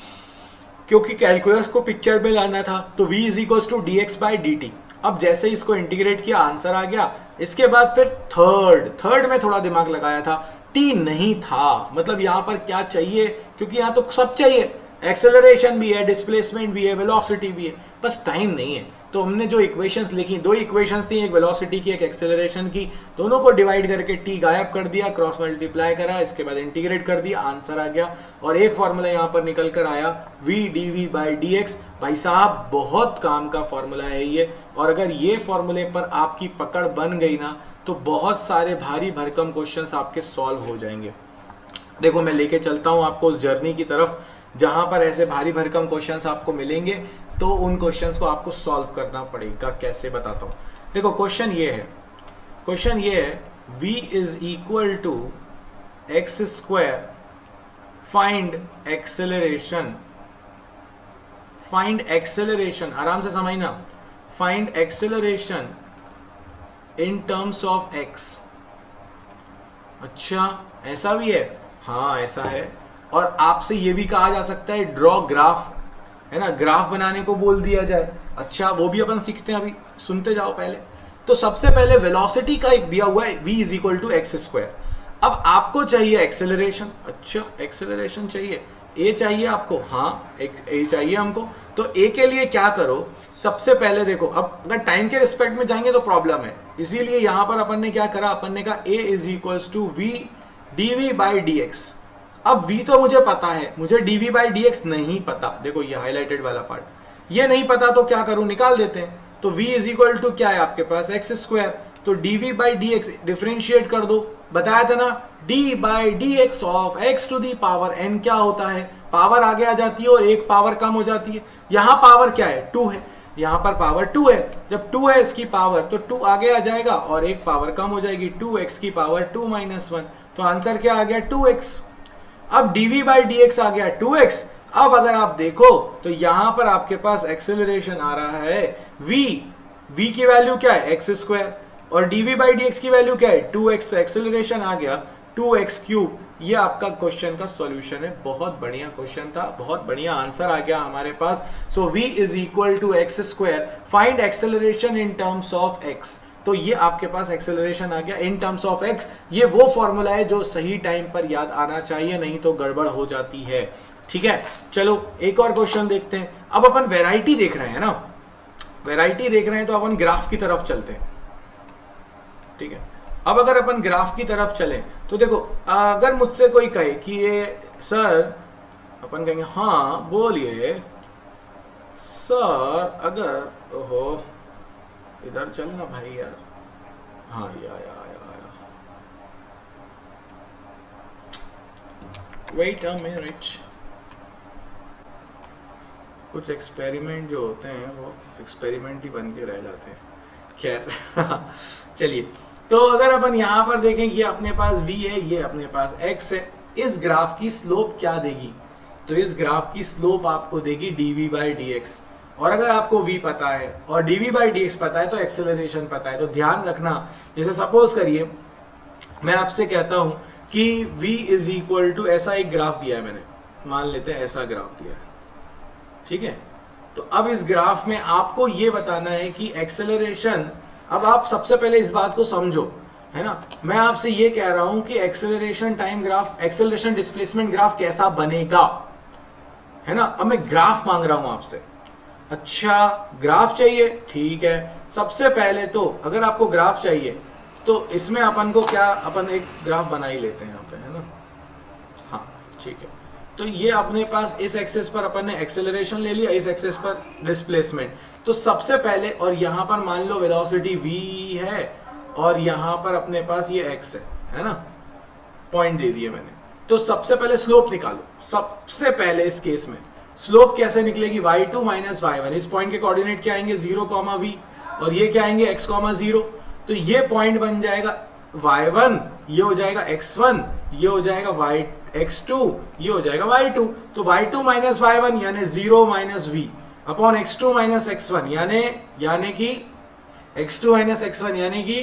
क्योंकि कैलकुलस को पिक्चर में लाना था, तो v is equal to d x by d T. अब जैसे इसको इंटीग्रेट किया आंसर आ गया। इसके बाद फिर थर्ड में थोड़ा दिमाग लगाया था, टी नहीं था, मतलब यहां पर क्या चाहिए, क्योंकि यहां तो सब चाहिए, एक्सेलरेशन भी है, डिस्प्लेसमेंट भी है, वेलोसिटी भी है, बस टाइम नहीं है। तो हमने जो इक्वेशंस लिखी, दो इक्वेशंस थी, एक वेलोसिटी की एक एक्सेलरेशन की, दोनों को डिवाइड करके टी गायब कर दिया, क्रॉस मल्टीप्लाई करा, इसके बाद इंटीग्रेट कर दिया, आंसर आ गया। और एक फॉर्मूला यहाँ पर निकल कर आया, v d v by d x. भाई साहब बहुत काम का फॉर्मूला है ये, और अगर ये फॉर्मूले पर आपकी पकड़ बन गई ना, तो बहुत सारे भारी भरकम क्वेश्चंस आपके सॉल्व हो जाएंगे। देखो मैं लेके चलता हूँ आपको उस जर्नी की तरफ जहां पर ऐसे भारी भरकम क्वेश्चंस आपको मिलेंगे, तो उन क्वेश्चंस को आपको सॉल्व करना पड़ेगा। कैसे बताता हूं, देखो क्वेश्चन ये है, v is equal to x square, find acceleration, आराम से समझना, find acceleration in terms of x। अच्छा ऐसा भी है, हाँ ऐसा है। और आपसे ये भी कहा जा सकता है ड्रॉ ग्राफ, है ना, ग्राफ बनाने को बोल दिया जाए, अच्छा वो भी अपन सीखते हैं, अभी सुनते जाओ पहले। तो सबसे पहले वेलोसिटी का एक दिया हुआ है v is equal to x square. अब आपको चाहिए एक्सेलरेशन, अच्छा एक्सेलरेशन चाहिए, a चाहिए आपको, हाँ एक a चाहिए हमको। तो a के लिए क्या करो, सबसे पहले देखो, अब अगर टाइम के रिस्पेक्ट में जाएंगे तो प्रॉब्लम है, इसीलिए यहां पर अपन ने क्या करा, अपन ने कहा a is equal to v d v by d x. अब v तो मुझे पता है, मुझे dv बाई dx नहीं पता, देखो ये हाईलाइटेड वाला पार्ट, ये नहीं पता, तो क्या करूं, निकाल देते हैं। तो v इज इक्वल टू क्या है आपके पास, एक्स स्क्वायर, तो dv बाई dx डिफरेंशिएट कर दो, बताया था ना, d by dx of x to the power n क्या होता है, पावर आगे आ जाती है और एक पावर कम हो जाती है। यहां पावर क्या है, 2 है, यहां पर पावर 2 है, जब 2 है इसकी पावर, तो 2 आगे आ जाएगा और एक पावर कम हो जाएगी, 2x की पावर 2 माइनस 1, तो आंसर क्या आ गया 2x। अब dv बाई dx आ गया 2x। अब अगर आप देखो तो यहां पर आपके पास एक्सेलरेशन आ रहा है v की वैल्यू क्या है एक्स स्क्वायर, और dv बाई dx की वैल्यू क्या है 2x, तो एक्सेलरेशन आ गया 2x क्यूब। ये आपका क्वेश्चन का सॉल्यूशन है, बहुत बढ़िया क्वेश्चन था, बहुत बढ़िया आंसर आ गया हमारे पास। So v is equal to x square, find acceleration in terms of x। तो ये आपके पास एक्सेलरेशन आ गया इन टर्म्स ऑफ x। ये वो फॉर्मूला है जो सही टाइम पर याद आना चाहिए, नहीं तो गड़बड़ हो जाती है। ठीक है, चलो एक और क्वेश्चन देखते हैं। अब अपन वैरायटी देख रहे हैं ना, वैरायटी देख रहे हैं, तो अपन ग्राफ की तरफ चलते हैं। ठीक है, अब अगर अपन ग्राफ की तरफ चलें तो देखो, अगर मुझसे कोई कहे कि ये सर, अपन कहेंगे हाँ बोलिए सर, अगर ओहो इधर चल ना भाई यार, हाँ या वेट अ मिनट, कुछ एक्सपेरिमेंट जो होते हैं वो एक्सपेरिमेंट ही बन के रह जाते हैं। खैर चलिए, तो अगर अपन यहां पर देखें, ये अपने पास v है, ये अपने पास x है, इस ग्राफ की स्लोप क्या देगी? तो इस ग्राफ की स्लोप आपको देगी dv बाई dx। और अगर आपको v पता है और dv बाई dx पता है तो एक्सेलरेशन पता है। तो ध्यान रखना, जैसे सपोज करिए मैं आपसे कहता हूं कि v इज इक्वल टू, ऐसा एक ग्राफ दिया है मैंने, मान लेते हैं ऐसा ग्राफ दिया है, ठीक है। तो अब इस ग्राफ में आपको ये बताना है कि एक्सेलरेशन, अब आप सबसे पहले इस बात को समझो, है ना। मैं आपसे ये कह रहा हूं कि acceleration time graph, acceleration displacement graph कैसा बनेगा, है ना। अब मैं ग्राफ मांग रहा हूं आपसे। अच्छा, ग्राफ चाहिए, ठीक है। सबसे पहले तो अगर आपको ग्राफ चाहिए तो इसमें अपन को क्या, अपन एक ग्राफ बना ही लेते हैं यहाँ पे, है ना। हाँ ठीक है। तो ये अपने पास इस एक्सेस पर अपन ने एक्सेलरेशन ले लिया, इस एक्सेस पर डिस्प्लेसमेंट। तो सबसे पहले, और यहां पर मान लो वेलोसिटी v है और यहां पर अपने पास ये x है ना, पॉइंट दे दिए मैंने। तो सबसे पहले स्लोप निकालो। सबसे पहले इस केस में स्लोप कैसे निकलेगी? y2 minus y1। इस पॉइंट के कोऑर्डिनेट क्या आएंगे? 0, v, और ये क्या आएंगे? x, 0। तो ये पॉइंट बन जाएगा y1, ये हो जाएगा x1, ये हो जाएगा x2, ये हो जाएगा y2। तो y2 माइनस y1 यानी 0 minus v upon x2 minus x1 यानी कि x2 माइनस x1 यानी कि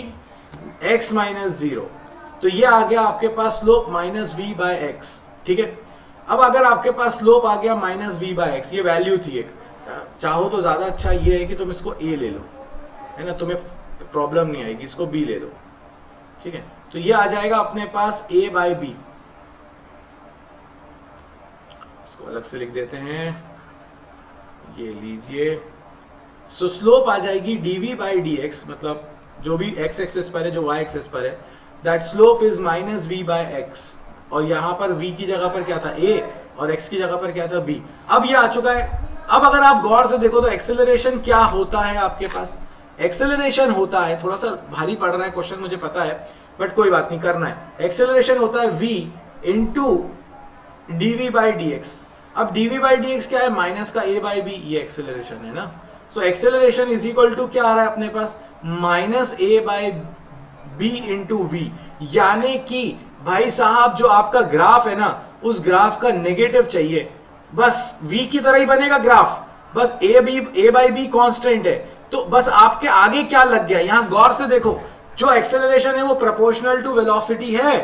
x माइनस 0। तो ये आ गया आपके पास slope minus v by x, ठीक है। अब अगर आपके पास स्लोप आ गया माइनस v बाय x, ये वैल्यू थी एक, चाहो तो ज्यादा अच्छा ये है कि तुम इसको a ले लो, है ना, तुम्हें प्रॉब्लम नहीं आएगी, इसको b ले लो, ठीक है। तो ये आ जाएगा अपने पास a बाय b, इसको अलग से लिख देते हैं, ये लीजिए। सो स्लोप आ जाएगी dv बाई dx, मतलब जो भी x एक्सिस पर है, जो y एक्सिस पर है, that slope is minus v by x। और यहां पर v की जगह पर क्या था? a, और x की जगह पर क्या था? b। अब ये आ चुका है। अब अगर आप गौर से देखो तो एक्सेलरेशन क्या होता है आपके पास? एक्सेलरेशन होता है, थोड़ा सा भारी पड़ रहा है क्वेश्चन मुझे पता है, बट कोई बात नहीं, करना है। एक्सेलरेशन होता है v into dv by dx। अब dv बाई dx क्या है? माइनस का a बाई b, ये एक्सेलरेशन है ना। तो एक्सेलरेशन इज इक्वल टू क्या आ रहा है अपने पास? Minus a by b into V. यानी कि भाई साहब जो आपका ग्राफ है ना, उस ग्राफ का नेगेटिव चाहिए, बस v की तरह ही बनेगा ग्राफ, बस a बाई b कांस्टेंट है। तो बस आपके आगे क्या लग गया, यहां गौर से देखो, जो एक्सेलरेशन है वो प्रोपोर्शनल टू वेलोसिटी है,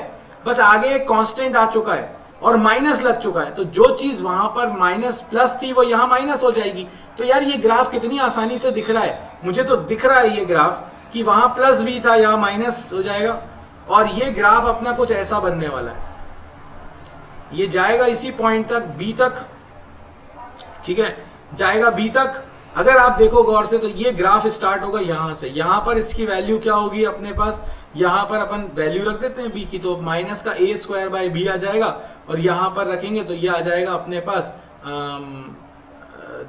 बस आगे एक कांस्टेंट आ चुका है और माइनस लग चुका है। तो जो चीज वहां पर माइनस प्लस थी वो यहां माइनस हो जाएगी। तो यार ये ग्राफ कितनी आसानी से दिख रहा है, मुझे तो दिख रहा है ये ग्राफ कि वहां प्लस v था, यहां माइनस हो जाएगा। और ये ग्राफ अपना कुछ ऐसा बनने वाला है, ये जाएगा इसी पॉइंट तक, b तक, ठीक है, जाएगा b तक। अगर आप देखो गौर से तो ये ग्राफ स्टार्ट होगा यहां से, यहां पर इसकी वैल्यू क्या होगी अपने पास? यहां पर अपन वैल्यू रख देते हैं b की, तो माइनस का a स्क्वायर बाई b आ जाएगा, और यहां पर रखेंगे तो ये आ जाएगा अपने पास,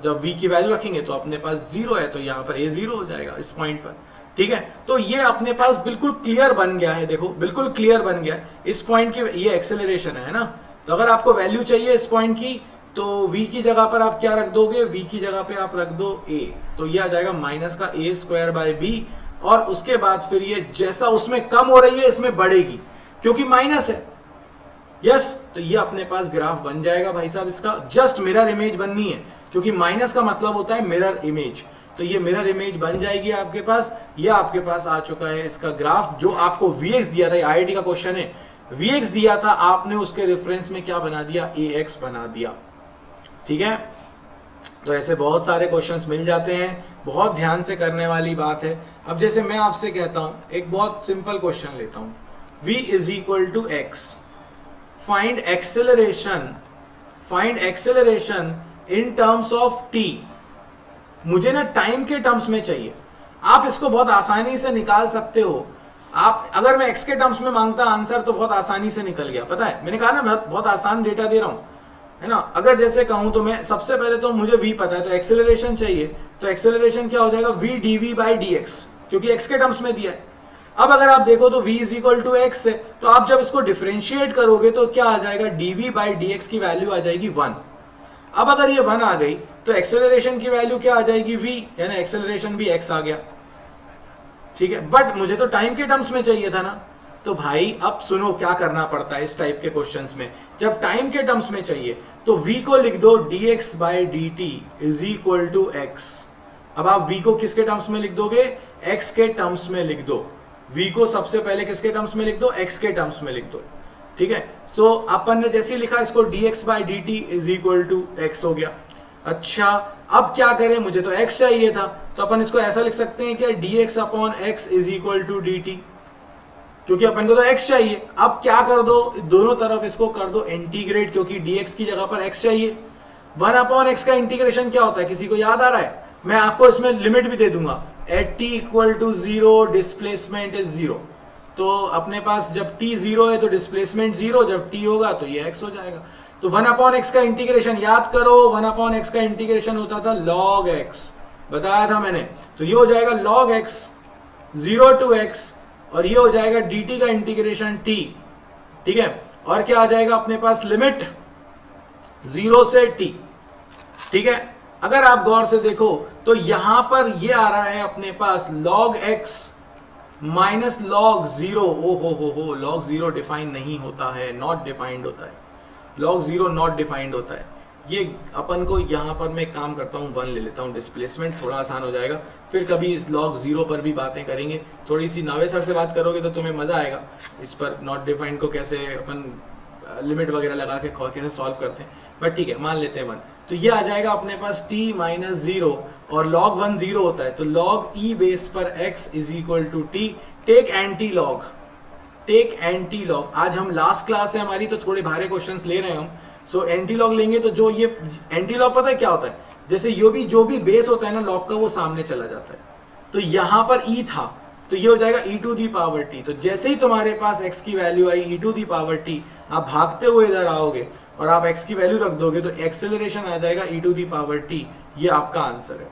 जब v की वैल्यू रखेंगे तो अपने पास 0 है, तो यहां पर a 0 हो जाएगा इस पॉइंट पर, ठीक है। तो ये अपने पास बिल्कुल क्लियर बन गया है, देखो बिल्कुल क्लियर बन गया है इस पॉइंट की, ये एक्सेलरेशन है ना। तो अगर आपको वैल्यू चाहिए इस पॉइंट की, तो v की जगह पर आप क्या रख दोगे? v की जगह पे आप रख दो a, तो ये आ जाएगा माइनस का a स्क्वायर बाय b। और उसके बाद फिर ये जैसा उसमें कम हो रही है इसमें बढ़ेगी, क्योंकि माइनस है, यस। तो ये अपने पास ग्राफ बन जाएगा भाई साहब। इसका जस्ट मिरर इमेज बननी है, क्योंकि माइनस का मतलब होता है मिरर इमेज। तो ये मिरर इमेज बन जाएगी आपके पास। ये आपके पास आ चुका है इसका ग्राफ, जो आपको vx दिया था, आईआईटी का क्वेश्चन है, vx दिया था, आपने उसके रेफरेंस में क्या बना दिया? ax बना दिया, ठीक है। तो ऐसे बहुत सारे क्वेश्चंस मिल जाते हैं, बहुत ध्यान से करने वाली बात है। अब जैसे मैं आपसे कहता हूं, एक बहुत सिंपल क्वेश्चन लेता हूं, v is equal to x, find acceleration in terms of t। मुझे ना टाइम के टर्म्स में चाहिए। आप इसको बहुत आसानी से निकाल सकते हो। आप अगर मैं x के टर्म्स में मांगता आंसर तो बहुत आसानी से निकल गया, पता है, मैंने कहा ना बहुत आसान डेटा दे रहा हूं, है ना। अगर जैसे कहूं तो मैं सबसे पहले तो मुझे v पता है, तो एक्सेलरेशन चाहिए, तो एक्सेलरेशन क्या हो जाएगा? v dv बाई dx, क्योंकि x के टर्म्स में दिया है। अब अगर आप देखो तो v is equal to x है, तो आप जब इसको डिफरेंशिएट करोगे तो क्या आ जाएगा? dv बाई dx की वैल्यू आ जाएगी 1। अब अगर ये 1 आ गई तो एक्सेलरेशन की वैल्यू क्या आ जाएगी? v, यानी एक्सेलरेशन भी x आ गया, ठीक है, बट मुझे तो टाइम के टर्म्स में चाहिए था ना। तो भाई अब सुनो क्या करना पड़ता है इस टाइप के क्वेश्चंस में, जब टाइम के टर्म्स में चाहिए तो v को लिख दो dx by d t is equal to x. अब आप v को किसके टर्म्स में लिख दोगे, x के टर्म्स में लिख दो। v को सबसे पहले किसके टर्म्स में लिख दो, x के टर्म्स में लिख दो, ठीक है। सो अपन ने जैसे ही लिखा इसको dx by d t is equal to x हो गया। अच्छा अब क्या करें, मुझे तो x चाहिए था, तो अपन इसको ऐसा लिख सकते हैं कि dx upon x is equal to d t, क्योंकि अपन को तो x चाहिए। अब क्या कर दो, दोनों तरफ इसको कर दो इंटीग्रेट, क्योंकि dx की जगह पर x चाहिए। 1 अपॉन एक्स का इंटीग्रेशन क्या होता है, किसी को याद आ रहा है? मैं आपको इसमें लिमिट भी दे दूंगा, at t equal to 0 displacement is 0। तो अपने पास जब t 0 है तो डिस्प्लेसमेंट 0, जब t होगा तो ये x हो जाएगा। तो 1 अपॉन एक्स का इंटीग्रेशन याद करो, 1 अपॉन एक्स का इंटीग्रेशन होता था log x, बताया था मैंने। तो ये हो जाएगा log x 0 टू x, और ये हो जाएगा dt का इंटीग्रेशन t, ठीक है। और क्या आ जाएगा अपने पास, लिमिट 0 से t, ठीक है। अगर आप गौर से देखो तो यहां पर ये आ रहा है अपने पास log x माइनस log 0। ओ हो log 0 डिफाइन नहीं होता है, नॉट डिफाइंड होता है, log 0 नॉट डिफाइंड होता है। ये अपन को यहां पर मैं एक काम करता हूं, 1 ले लेता हूं, डिस्प्लेसमेंट थोड़ा आसान हो जाएगा। फिर कभी इस log 0 पर भी बातें करेंगे, थोड़ी सी नावे सर से बात करोगे तो तुम्हें मजा आएगा इस पर, नॉट डिफाइंड को कैसे अपन लिमिट वगैरह लगा के कैसे सॉल्व करते हैं। बट ठीक है, मान लेते हैं 1। तो ये आ जाएगा अपने पास t माइनस 0, और log 1 0 होता है, तो log e बेस पर x is equal to t. Take antilog, take antilog. आज हम लास्ट क्लास है हमारी, तो थोड़े भारे क्वेश्चंस ले रहे हैं हम। सो एंटी लॉग लेंगे तो जो ये एंटी लॉग पता है क्या होता है, जैसे जो भी बेस होता है ना लॉग का, वो सामने चला जाता है। तो यहां पर e था, तो ये हो जाएगा e to the power t। तो जैसे ही तुम्हारे पास x की वैल्यू आई e to the power t, आप भागते हुए इधर आओगे और आप x की वैल्यू रख दोगे, तो एक्सेलरेशन आ जाएगा e to the power t। ये आपका आंसर है,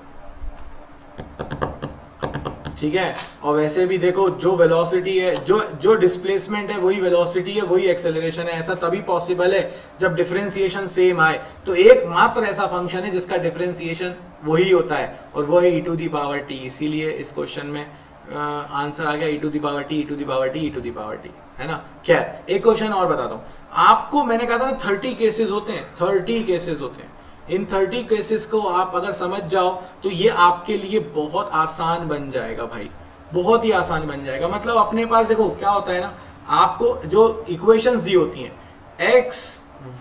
ठीक है। और वैसे भी देखो, जो वेलोसिटी है, जो डिस्प्लेसमेंट है वही वेलोसिटी है, वही एक्सेलरेशन है। ऐसा तभी पॉसिबल है जब डिफरेंशिएशन सेम आए। तो एकमात्र ऐसा फंक्शन है जिसका डिफरेंशिएशन वही होता है, और वो है e to the power t। इसीलिए इस क्वेश्चन में आंसर आ गया e to the power t, e to the power t, e to the power t, है ना। खैर एक क्वेश्चन और बताता हूं आपको। मैंने कहा था ना 30 केसेस होते हैं, 30 केसेस होते हैं। इन 30 केसेस को आप अगर समझ जाओ तो ये आपके लिए बहुत आसान बन जाएगा भाई, बहुत ही आसान बन जाएगा। मतलब अपने पास देखो क्या होता है ना, आपको जो इक्वेशंस दी होती हैं x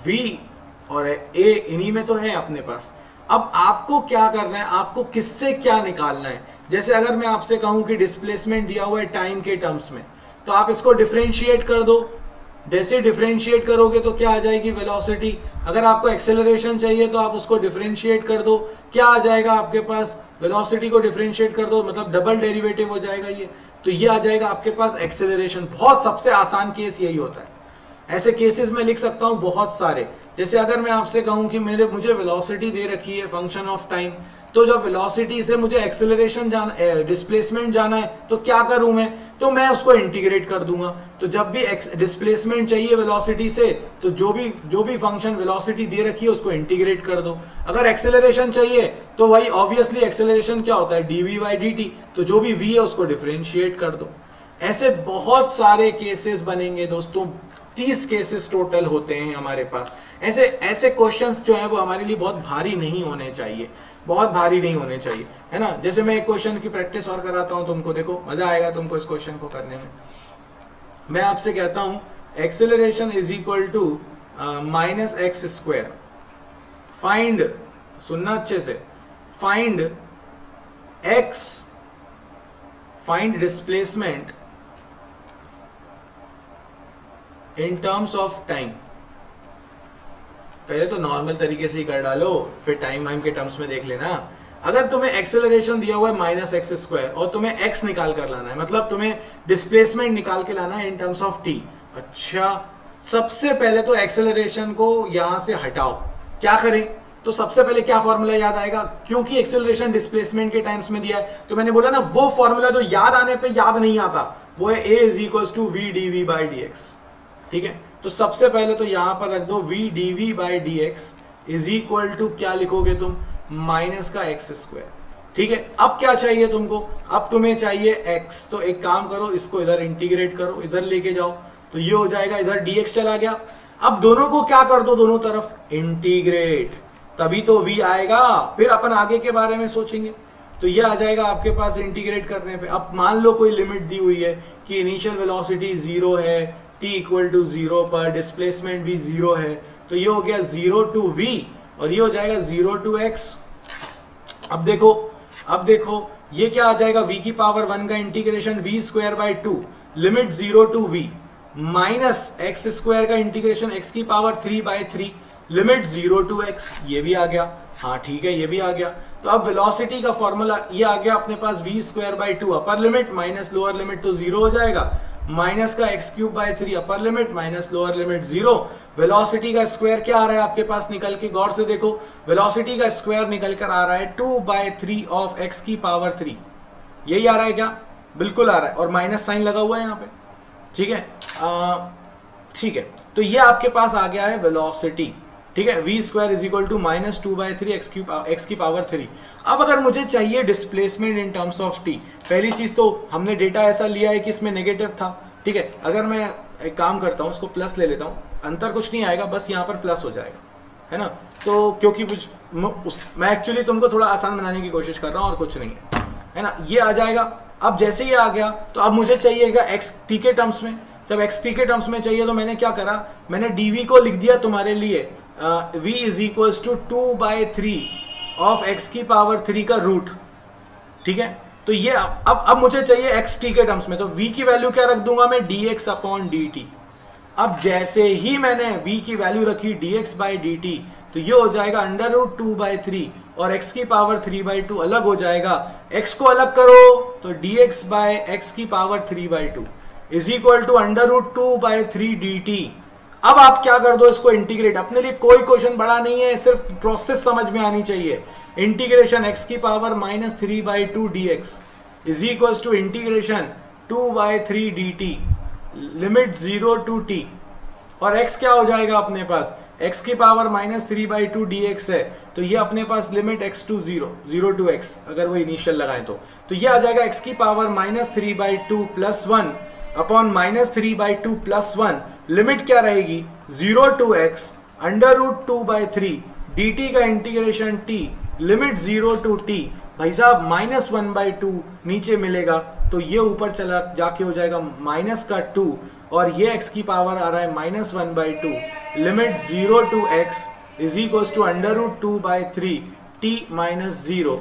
v और a, इन्हीं में तो है अपने पास। अब आपको क्या करना है, आपको किससे क्या निकालना है। जैसे अगर मैं आपसे कहूं कि डिस्प्लेसमेंट दिया हुआ है टाइम के टर्म्स में, तो आप इसको डिफरेंशिएट कर दो। जैसे डिफरेंशिएट करोगे तो क्या आ जाएगी, वेलोसिटी। अगर आपको एक्सेलरेशन चाहिए तो आप उसको डिफरेंशिएट कर दो, क्या आ जाएगा आपके पास, वेलोसिटी को डिफरेंशिएट कर दो, मतलब डबल डेरिवेटिव हो जाएगा ये। तो ये आ जाएगा आपके पास एक्सेलरेशन। बहुत सबसे आसान केस यही होता है। ऐसे केसेस में लिख सकता हूं बहुत सारे। जैसे अगर मैं आपसे कहूं कि मुझे वेलोसिटी दे रखी है फंक्शन ऑफ टाइम, तो जब वेलोसिटी से मुझे एक्सेलरेशन डिस्प्लेसमेंट जाना है तो क्या करूं मैं, तो मैं उसको इंटीग्रेट कर दूंगा। तो जब भी डिस्प्लेसमेंट चाहिए वेलोसिटी से, तो जो भी फंक्शन वेलोसिटी दे रखी है उसको इंटीग्रेट कर दो। अगर एक्सेलरेशन चाहिए तो भाई ऑब्वियसली एक्सेलरेशन क्या होता है, dv बाई dt, तो जो भी v है उसको डिफरेंशिएट कर दो। ऐसे बहुत सारे केसेस बनेंगे दोस्तों, 30 केसेस टोटल होते हैं हमारे पास। ऐसे क्वेश्चंस जो है वो हमारे लिए बहुत भारी नहीं होने चाहिए, बहुत भारी नहीं होने चाहिए, है ना। जैसे मैं एक क्वेश्चन की प्रैक्टिस और कराता हूं तुमको, देखो मजा आएगा तुमको इस क्वेश्चन को करने में। मैं आपसे कहता हूं acceleration is equal to minus x square. Find, सुनना अच्छे से, find x, find displacement in terms of time. पहले तो नॉर्मल तरीके से ही कर डालो, फिर टाइम वाइम के टर्म्स में देख लेना। अगर तुम्हें एक्सेलरेशन दिया हुआ है माइनस एक्स स्क्वायर और तुम्हें एक्स निकाल कर लाना है, मतलब तुम्हें डिस्प्लेसमेंट निकाल के लाना है इन टर्म्स ऑफ टी। अच्छा, सबसे पहले तो एक्सेलरेशन को यहां से हटाओ। क्या करें, तो सबसे पहले क्या फॉर्मूला याद आएगा, क्योंकि एक्सेलरेशन डिस्प्लेसमेंट के टाइम्स में दिया है, तो मैंने बोला ना वो फॉर्मूला जो याद आने पे याद नहीं आता, वो है a is equal to v d v by d x. ठीक है, तो सबसे पहले तो यहां पर रख दो v dv by d x is equal to क्या लिखोगे तुम, माइनस का एक्स स्क्वायर। ठीक है, अब क्या चाहिए तुमको, अब तुम्हें चाहिए x, तो एक काम करो, इसको इधर इंटीग्रेट करो, इधर लेके जाओ, तो ये हो जाएगा, इधर dx चला गया। अब दोनों को क्या कर दो, दोनों तरफ इंटीग्रेट, तभी तो v आएगा, फिर अपन आगे के बारे में सोचेंगे। तो ये आ जाएगा आपके पास इंटीग्रेट करने पे। अब मान लो कोई लिमिट दी हुई है कि इनिशियल वेलोसिटी 0 है, t इक्वल टू 0 पर डिस्प्लेसमेंट भी 0 है, तो ये हो गया 0 टू v और ये हो जाएगा 0 टू x। अब देखो ये क्या आ जाएगा, v की पावर 1 का integration v square by 2 limit 0 to v minus x square का इंटीग्रेशन x की power 3 by 3 limit 0 to x, ये भी आ गया। हाँ ठीक है, ये भी आ गया। तो अब वेलोसिटी का फॉर्मूला ये आ गया अपने पास, v square by 2 upper limit minus lower limit तो 0 हो जाएगा, माइनस का x cube by 3 upper limit minus lower limit 0। Velocity का स्क्वायर क्या आ रहा है आपके पास निकल के, गौर से देखो, वेलोसिटी का स्क्वायर निकल कर आ रहा है 2 बाय 3 ऑफ एक्स की पावर 3, यही आ रहा है क्या, बिल्कुल आ रहा है, और माइनस साइन लगा हुआ है यहाँ पे, ठीक है। ठीक है, तो ये आपके पास आ गया है वेलोसिटी, ठीक है, v square is equal to minus 2 by 3 x की पावर 3। अब अगर मुझे चाहिए displacement in terms of t, पहली चीज तो हमने डेटा ऐसा लिया है कि इसमें नेगेटिव था, ठीक है। अगर मैं एक काम करता हूं, उसको प्लस ले लेता हूं, अंतर कुछ नहीं आएगा, बस यहाँ पर प्लस हो जाएगा, है ना। तो क्योंकि मैं एक्चुअली तुमको थोड़ा आसान बनाने की कोशिश कर रहा हूं और कुछ नहीं है ना। ये आ जाएगा। अब जैसे ही आ गया तो अब मुझे चाहिएगा एक्स टी के टर्म्स में। जब एक्स टी के टर्म्स में चाहिए तो मैंने क्या करा, मैंने dv को लिख दिया तुम्हारे लिए v is equal to 2 by 3 of x की पावर 3 का रूट, ठीक है। तो ये अब मुझे चाहिए x t के टर्म्स में, तो v की वैल्यू क्या रख दूंगा मैं, dx अपॉन dt। अब जैसे ही मैंने v की वैल्यू रखी dx बाय dt, तो ये हो जाएगा अंडर रूट 2 बाय 3 और x की पावर 3 बाय 2 अलग हो जाएगा। x को अलग करो तो dx बाय x की power 3 by 2 is equal to under root 2 by 3 dt। अब आप क्या कर दो, इसको इंटीग्रेट, अपने लिए कोई क्वेश्चन बड़ा नहीं है, सिर्फ प्रोसेस समझ में आनी चाहिए। इंटीग्रेशन x की power minus 3 by 2 dx is equal to integration 2 by 3 dt limit 0 to t, और x क्या हो जाएगा अपने पास, x की पावर माइनस 3 बाई 2 dx है, तो ये अपने पास limit x to 0 to x, अगर वो इनिशियल लगाए तो ये आ जाएगा x की power minus 3 by 2 plus 1 upon minus 3 by 2 plus 1, limit क्या रहेगी 0 to x under root 2 by 3 dt का integration t limit 0 to t। भाई साहब माइनस 1 बाई 2 नीचे मिलेगा, तो ये ऊपर चला जाके हो जाएगा माइनस का 2, और ये x की पावर आ रहा है minus 1 by 2 limit 0 to x is equal to under root 2 by 3 t minus 0,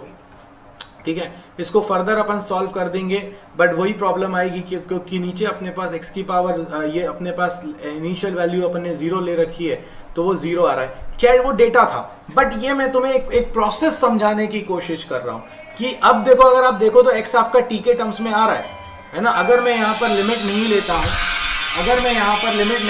ठीक है। इसको फर्दर अपन सॉल्व कर देंगे, बट वही प्रॉब्लम आएगी क्योंकि नीचे अपने पास x की पावर ये अपने पास इनिशियल वैल्यू अपन ने 0 ले रखी है, तो वो 0 आ रहा है। खैर वो डेटा था, बट ये मैं तुम्हें एक प्रोसेस समझाने की कोशिश कर रहा हूँ कि अब देखो, अगर आप देखो तो x आपका t के टर्म्स में आ रहा है ना। अगर मैं यहाँ पर लिमिट नहीं लेता हूँ, अगर मैं यहाँ पर लिमिट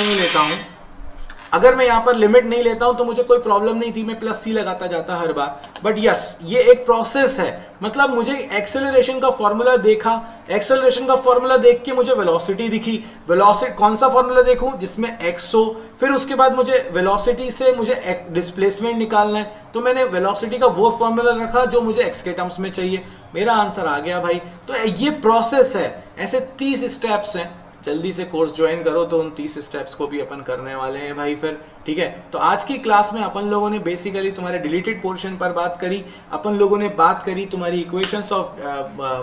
नहीं लेता हूं तो मुझे कोई प्रॉब्लम नहीं थी, मैं प्लस सी लगाता जाता हर बार। बट यस, ये एक प्रोसेस है, मतलब मुझे एक्सेलरेशन का फॉर्मूला देखा, एक्सेलरेशन का फॉर्मूला देख के मुझे वेलोसिटी दिखी, वेलोसिटी कौन सा फॉर्मूला देखूं जिसमें एक्स हो, फिर उसके बाद मुझे वेलोसिटी से मुझे डिस्प्लेसमेंट निकालना है, तो मैंने वेलोसिटी का वो फॉर्मूला रखा जो मुझे एक्स के टर्म्स में चाहिए, मेरा आंसर आ गया भाई। तो ये प्रोसेस है, ऐसे 30 स्टेप्स हैं। जल्दी से कोर्स ज्वाइन करो तो उन 30 स्टेप्स को भी अपन करने वाले हैं भाई फिर, ठीक है। तो आज की क्लास में अपन लोगों ने बेसिकली तुम्हारे डिलीटेड पोर्शन पर बात करी, अपन लोगों ने बात करी तुम्हारी इक्वेशंस ऑफ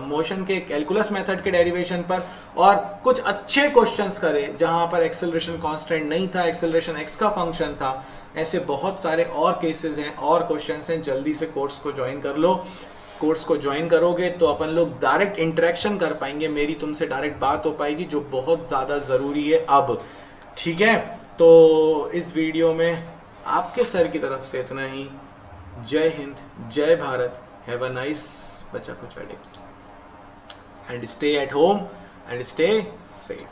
मोशन के कैलकुलस मेथड के डेरिवेशन पर, और कुछ अच्छे क्वेश्चंस करे जहां पर एक्सेलरेशन कांस्टेंट नहीं था, एक्सेलरेशन एक्स का फंक्शन था। ऐसे बहुत सारे और केसेस हैं और क्वेश्चंस हैं, जल्दी से कोर्स को ज्वाइन कर लो। कोर्स को ज्वाइन करोगे तो अपन लोग डायरेक्ट इंटरेक्शन कर पाएंगे, मेरी तुमसे डायरेक्ट बात हो पाएगी, जो बहुत ज़्यादा ज़रूरी है अब, ठीक है। तो इस वीडियो में आपके सर की तरफ से इतना ही। जय हिंद, जय भारत, हैव अ नाइस बच्चा कुछ day, and stay at home and stay safe.